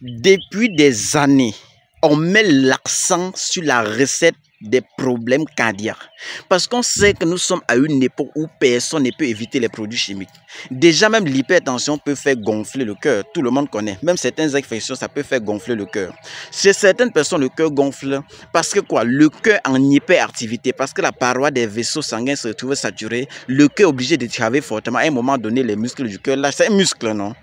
Depuis des années, on met l'accent sur la recette des problèmes cardiaques. Parce qu'on sait que nous sommes à une époque où personne ne peut éviter les produits chimiques. Déjà, même l'hypertension peut faire gonfler le cœur. Tout le monde connaît. Même certaines infections, ça peut faire gonfler le cœur. Chez certaines personnes, le cœur gonfle parce que quoi? Le cœur en hyperactivité, parce que la paroi des vaisseaux sanguins se retrouve saturée. Le cœur est obligé de travailler fortement. À un moment donné, les muscles du cœur, là, c'est un muscle, non?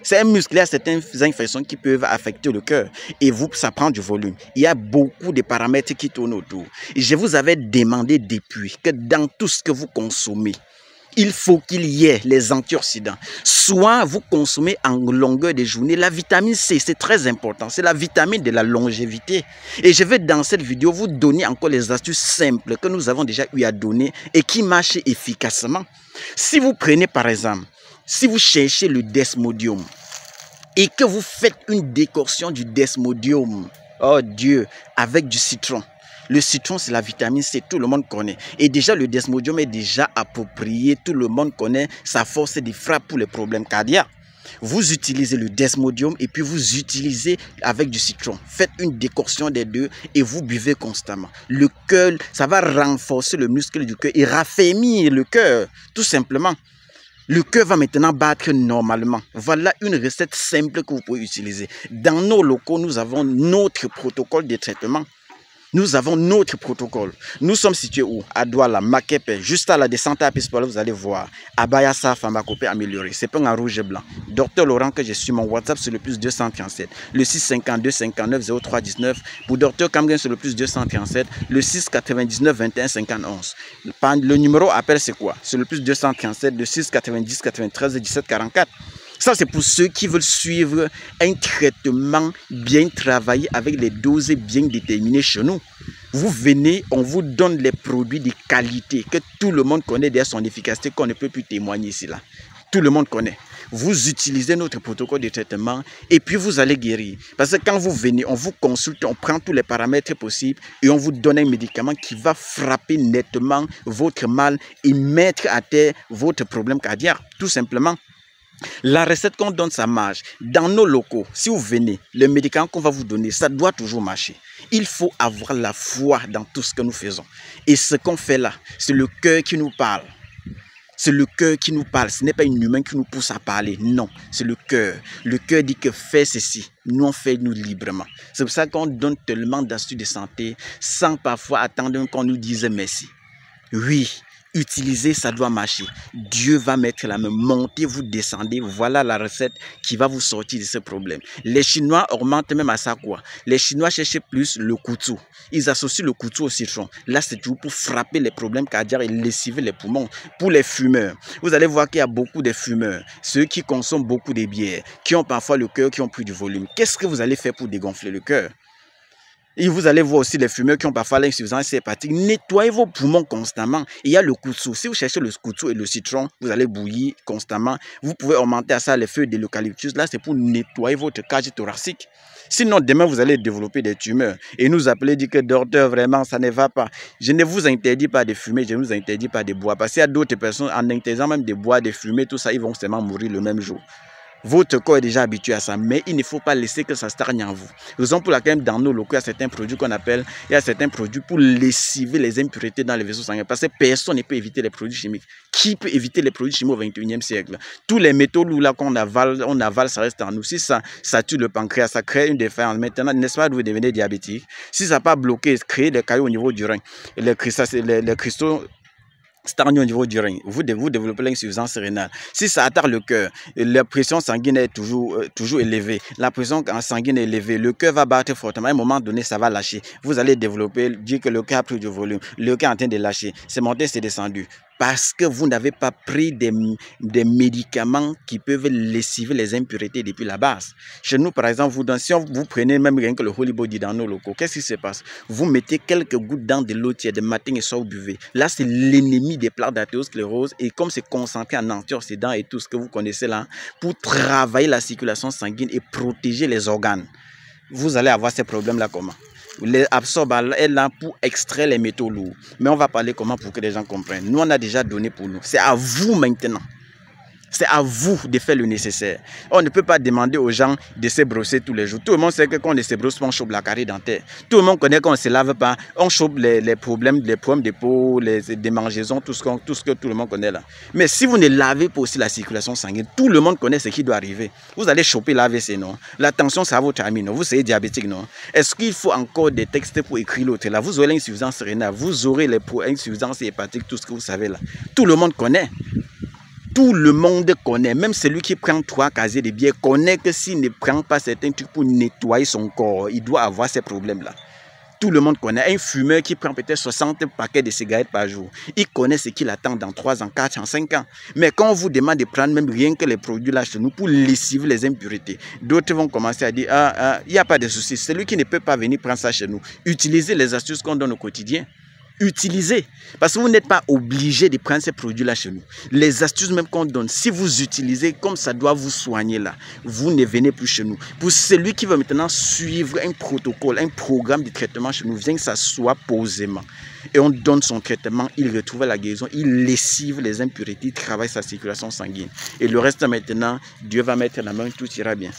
C'est un muscle, il y a certaines infections qui peuvent affecter le cœur et vous, ça prend du volume. Il y a beaucoup de paramètres qui tournent autour. Et je vous avais demandé depuis que dans tout ce que vous consommez, il faut qu'il y ait les antioxydants. Soit vous consommez en longueur de journée la vitamine C, c'est très important. C'est la vitamine de la longévité. Et je vais dans cette vidéo vous donner encore les astuces simples que nous avons déjà eu à donner et qui marchent efficacement. Si vous prenez par exemple, si vous cherchez le desmodium et que vous faites une décoction du desmodium, oh Dieu, avec du citron. Le citron, c'est la vitamine C, tout le monde connaît. Et déjà, le desmodium est déjà approprié, tout le monde connaît sa force de frappe pour les problèmes cardiaques. Vous utilisez le desmodium et puis vous utilisez avec du citron. Faites une décoction des deux et vous buvez constamment. Le cœur, ça va renforcer le muscle du cœur et raffermir le cœur, tout simplement. Le cœur va maintenant battre normalement. Voilà une recette simple que vous pouvez utiliser. Dans nos locaux, nous avons notre protocole de traitement. Nous avons notre protocole. Nous sommes situés où? À Douala, Makepe, juste à la descente à Pispola, vous allez voir. Abayassa, Famakopé amélioré. C'est pas en rouge et blanc. Docteur Laurent, que je suis, mon WhatsApp sur le plus 237. Le 652 59 03 19. Pour Docteur Kamgen sur le plus 237. Le 699 21 51. Le numéro appel, c'est quoi? C'est le plus 237, le 690 93 17 44. Ça, c'est pour ceux qui veulent suivre un traitement bien travaillé avec les doses bien déterminées chez nous. Vous venez, on vous donne les produits de qualité que tout le monde connaît derrière son efficacité qu'on ne peut plus témoigner ici là. Tout le monde connaît. Vous utilisez notre protocole de traitement et puis vous allez guérir. Parce que quand vous venez, on vous consulte, on prend tous les paramètres possibles et on vous donne un médicament qui va frapper nettement votre mal et mettre à terre votre problème cardiaque, tout simplement. La recette qu'on donne, ça marche. Dans nos locaux, si vous venez, le médicament qu'on va vous donner, ça doit toujours marcher. Il faut avoir la foi dans tout ce que nous faisons. Et ce qu'on fait là, c'est le cœur qui nous parle. C'est le cœur qui nous parle. Ce n'est pas une humain qui nous pousse à parler. Non, c'est le cœur. Le cœur dit que fais ceci. Nous, on fait nous librement. C'est pour ça qu'on donne tellement d'astuces de santé sans parfois attendre qu'on nous dise merci. Oui. Utilisez, ça doit marcher. Dieu va mettre la main. Montez, vous descendez. Voilà la recette qui va vous sortir de ce problème. Les Chinois augmentent même à ça quoi. Les Chinois cherchent plus le couteau. Ils associent le couteau au citron. Là, c'est tout pour frapper les problèmes cardiaques et lessiver les poumons. Pour les fumeurs, vous allez voir qu'il y a beaucoup de fumeurs. Ceux qui consomment beaucoup de bières, qui ont parfois le cœur, qui ont plus du volume. Qu'est-ce que vous allez faire pour dégonfler le cœur? Et vous allez voir aussi les fumeurs qui ont parfois l'insuffisance hépatique. Nettoyez vos poumons constamment. Il y a le couteau. Si vous cherchez le couteau et le citron, vous allez bouillir constamment. Vous pouvez augmenter à ça les feuilles de l'eucalyptus. Là, c'est pour nettoyer votre cage thoracique. Sinon, demain, vous allez développer des tumeurs. Et nous appeler, dire que docteur, vraiment, ça ne va pas. Je ne vous interdis pas de fumer, je ne vous interdis pas de boire. Parce qu'il y a d'autres personnes, en interdisant même de boire, de fumer, tout ça, ils vont seulement mourir le même jour. Votre corps est déjà habitué à ça, mais il ne faut pas laisser que ça stagne en vous. Raison pour laquelle dans nos locaux, il y a certains produits qu'on appelle, il y a certains produits pour lessiver les impuretés dans les vaisseaux sanguins. Parce que personne ne peut éviter les produits chimiques. Qui peut éviter les produits chimiques au XXIe siècle? Tous les métaux lourds là qu'on avale, ça reste en nous. Si ça tue le pancréas, ça crée une défaillance. Maintenant, n'est-ce pas, vous devenez diabétique? Si ça n'a pas bloqué, créer des caillots au niveau du rein, les cristaux stagne au niveau du rein, vous développez l'insuffisance rénale. Si ça atteint le cœur, la pression sanguine est toujours élevée. La pression sanguine est élevée, le cœur va battre fortement. À un moment donné, ça va lâcher. Vous allez développer, dire que le cœur a pris du volume. Le cœur est en train de lâcher. C'est monté, c'est descendu. Parce que vous n'avez pas pris des médicaments qui peuvent lessiver les impuretés depuis la base. Chez nous, par exemple, si vous prenez même rien que le Holy Body dans nos locaux, qu'est-ce qui se passe? Vous mettez quelques gouttes dans de l'eau tiède, matin et soir, vous buvez. Là, c'est l'ennemi des plaques d'artériosclérose. Et comme c'est concentré en antioxydants et tout ce que vous connaissez là, pour travailler la circulation sanguine et protéger les organes, vous allez avoir ces problèmes-là comment? Les absorbants est là pour extraire les métaux lourds. Mais on va parler comment pour que les gens comprennent. Nous, on a déjà donné pour nous. C'est à vous maintenant. C'est à vous de faire le nécessaire. On ne peut pas demander aux gens de se brosser tous les jours. Tout le monde sait que quand on ne se brosse pas, on chope la carie dentaire. Tout le monde connaît qu'on ne se lave pas, on chope les problèmes de peau, les démangeaisons, tout ce que tout le monde connaît là. Mais si vous ne lavez pas aussi la circulation sanguine, tout le monde connaît ce qui doit arriver. Vous allez choper l'AVC, non? La tension, ça va votre ami, non? Vous serez diabétique, non? Est-ce qu'il faut encore des textes pour écrire l'autre là? Vous aurez l'insuffisance rénale, vous aurez l'insuffisance hépatique, tout ce que vous savez là. Tout le monde connaît. Tout le monde connaît, même celui qui prend 3 casiers de bière connaît que s'il ne prend pas certains trucs pour nettoyer son corps, il doit avoir ces problèmes-là. Tout le monde connaît. Un fumeur qui prend peut-être 60 paquets de cigarettes par jour, il connaît ce qu'il attend dans 3 ans, 4 ans, 5 ans. Mais quand on vous demande de prendre même rien que les produits là chez nous pour lessiver les impuretés, d'autres vont commencer à dire il n'y a pas de souci. Celui qui ne peut pas venir prendre ça chez nous, utilisez les astuces qu'on donne au quotidien. Utilisez, parce que vous n'êtes pas obligé de prendre ces produits-là chez nous. Les astuces même qu'on donne, si vous utilisez comme ça doit vous soigner là, vous ne venez plus chez nous. Pour celui qui veut maintenant suivre un protocole, un programme de traitement chez nous, vient s'asseoir posément. Et on donne son traitement, il retrouve la guérison, il lessive les impuretés, il travaille sa circulation sanguine. Et le reste maintenant, Dieu va mettre la main, tout ira bien.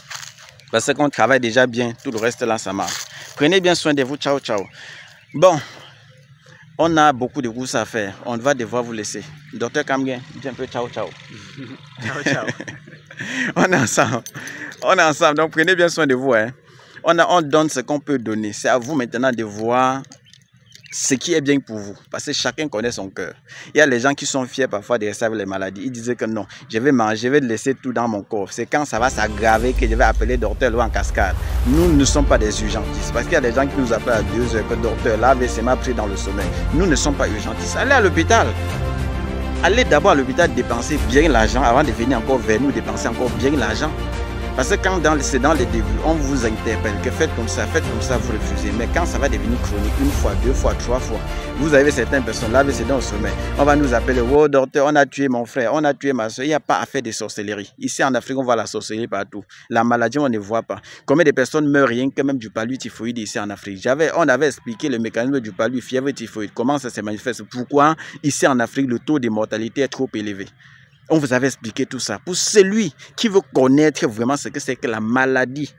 Parce qu'on travaille déjà bien, tout le reste là, ça marche. Prenez bien soin de vous, ciao, ciao. Bon. On a beaucoup de courses à faire. On va devoir vous laisser. Docteur Kamgen, dis un peu ciao, ciao. Ciao, ciao. On est ensemble. On est ensemble. Donc prenez bien soin de vous. Hein. On donne ce qu'on peut donner. C'est à vous maintenant de voir ce qui est bien pour vous. Parce que chacun connaît son cœur. Il y a les gens qui sont fiers parfois de rester avec les maladies. Ils disaient que non, je vais manger, je vais laisser tout dans mon corps. C'est quand ça va s'aggraver que je vais appeler docteur Loi en cascade. Nous ne sommes pas des urgentistes. Parce qu'il y a des gens qui nous appellent à 2 heures que docteur, là, l'AVC m'a pris dans le sommeil. Nous ne sommes pas urgentistes. Allez à l'hôpital. Allez d'abord à l'hôpital dépenser bien l'argent avant de venir encore vers nous dépenser encore bien l'argent. Parce que quand c'est dans les débuts, on vous interpelle, que faites comme ça, vous refusez. Mais quand ça va devenir chronique, 1 fois, 2 fois, 3 fois, vous avez certaines personnes là, c'est dans le sommeil. On va nous appeler, oh docteur, on a tué mon frère, on a tué ma soeur. Il n'y a pas à faire de sorcellerie. Ici en Afrique, on voit la sorcellerie partout. La maladie, on ne voit pas. Combien de personnes meurent rien que même du palu typhoïde ici en Afrique? On avait expliqué le mécanisme du palu, fièvre typhoïde, comment ça se manifeste, pourquoi ici en Afrique, le taux de mortalité est trop élevé. On vous avait expliqué tout ça. Pour celui qui veut connaître vraiment ce que c'est que la maladie,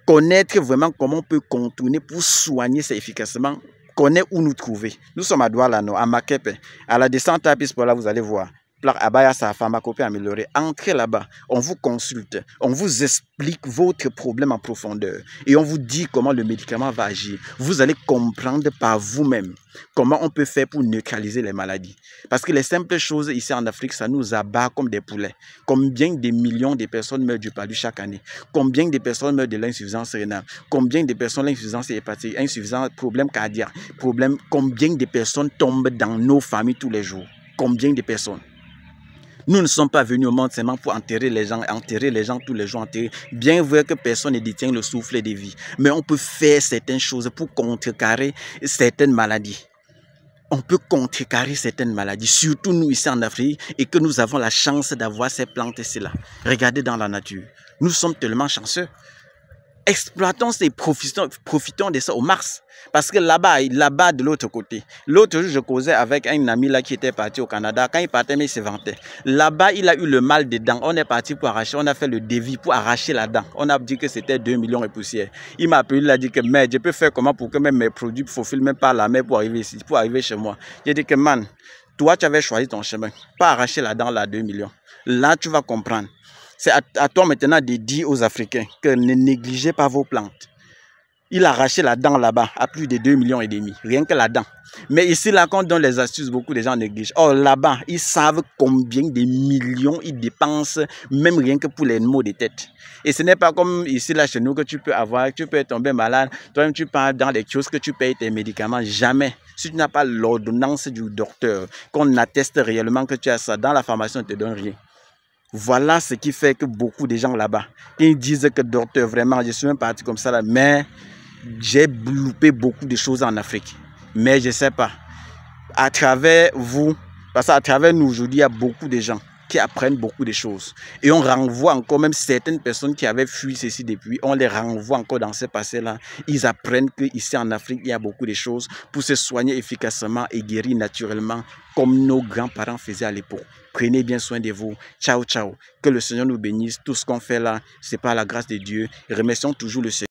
connaître vraiment comment on peut contourner pour soigner ça efficacement, connaître où nous trouver. Nous sommes à Doualano, à Makepe, à la descente à Pispola, vous allez voir. Abaya sa pharmacopée améliorée. Entrez là-bas, on vous consulte, on vous explique votre problème en profondeur et on vous dit comment le médicament va agir. Vous allez comprendre par vous-même comment on peut faire pour neutraliser les maladies. Parce que les simples choses ici en Afrique, ça nous abat comme des poulets. Combien de millions de personnes meurent du palu chaque année? Combien de personnes meurent de l'insuffisance rénale? Combien de personnes l'insuffisance hépatique, insuffisance, problème cardiaque, combien de personnes tombent dans nos familles tous les jours? Combien de personnes? Nous ne sommes pas venus au monde seulement pour enterrer les gens tous les jours, bien vrai que personne ne détient le souffle de vie. Mais on peut faire certaines choses pour contrecarrer certaines maladies. On peut contrecarrer certaines maladies, surtout nous ici en Afrique, et que nous avons la chance d'avoir ces plantes-là. Regardez dans la nature. Nous sommes tellement chanceux. Exploitons et profitons de ça au Mars. Parce que là-bas de l'autre côté, l'autre jour, je causais avec un ami là qui était parti au Canada. Quand il partait, mais il se vantait. Là-bas, il a eu le mal des dents. On est parti pour arracher, on a fait le devis pour arracher la dent. On a dit que c'était 2 millions et poussière. Il m'a appelé, il a dit que, mais je peux faire comment pour que même mes produits faufilent même par la mer pour arriver ici, pour arriver chez moi. J'ai dit que, man, toi, tu avais choisi ton chemin. Pas arracher la dent là, 2 millions. Là, tu vas comprendre. C'est à toi maintenant de dire aux Africains que ne négligez pas vos plantes. Il a arraché la dent là-bas à plus de 2,5 millions. Rien que la dent. Mais ici, là, quand on donne les astuces, beaucoup de gens négligent. Or, là-bas, ils savent combien de millions ils dépensent, même rien que pour les maux de tête. Et ce n'est pas comme ici, là, chez nous, que tu peux tomber malade. Toi-même, tu pars dans les kiosques que tu payes tes médicaments. Jamais. Si tu n'as pas l'ordonnance du docteur, qu'on atteste réellement que tu as ça, dans la pharmacie, on ne te donne rien. Voilà ce qui fait que beaucoup de gens là-bas, ils disent que docteur, vraiment, je suis même parti comme ça là, mais j'ai loupé beaucoup de choses en Afrique. Mais je ne sais pas. À travers vous, parce qu'à travers nous aujourd'hui, il y a beaucoup de gens qui apprennent beaucoup de choses. Et on renvoie encore même certaines personnes qui avaient fui ceci depuis, on les renvoie encore dans ces passés-là. Ils apprennent qu'ici en Afrique, il y a beaucoup de choses pour se soigner efficacement et guérir naturellement comme nos grands-parents faisaient à l'époque. Prenez bien soin de vous. Ciao, ciao. Que le Seigneur nous bénisse. Tout ce qu'on fait là, c'est par la grâce de Dieu. Et remercions toujours le Seigneur.